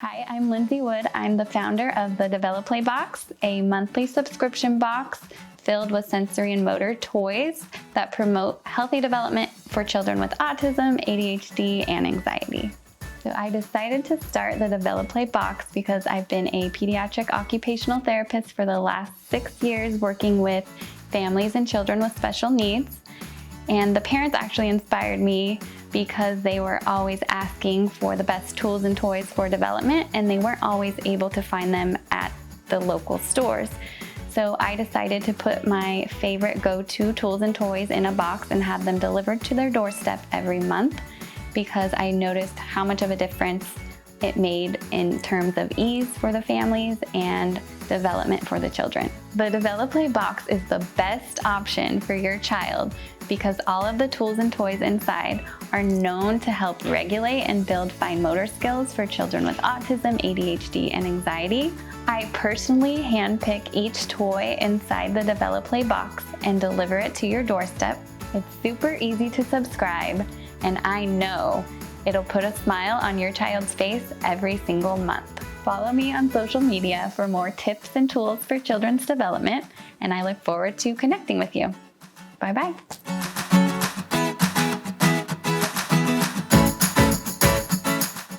Hi, I'm Lindsay Wood. I'm the founder of the DeveloPlay Box, a monthly subscription box filled with sensory and motor toys that promote healthy development for children with autism, ADHD, and anxiety. So I decided to start the DeveloPlay Box because I've been a pediatric occupational therapist for the last 6 years working with families and children with special needs. And the parents actually inspired me because they were always asking for the best tools and toys for development, and they weren't always able to find them at the local stores. So I decided to put my favorite go-to tools and toys in a box and have them delivered to their doorstep every month because I noticed how much of a difference it made in terms of ease for the families and development for the children. The DeveloPlay Box is the best option for your child because all of the tools and toys inside are known to help regulate and build fine motor skills for children with autism, ADHD, and anxiety. I personally handpick each toy inside the DeveloPlay Box and deliver it to your doorstep. It's super easy to subscribe, and I know it'll put a smile on your child's face every single month. Follow me on social media for more tips and tools for children's development, and I look forward to connecting with you. Bye-bye.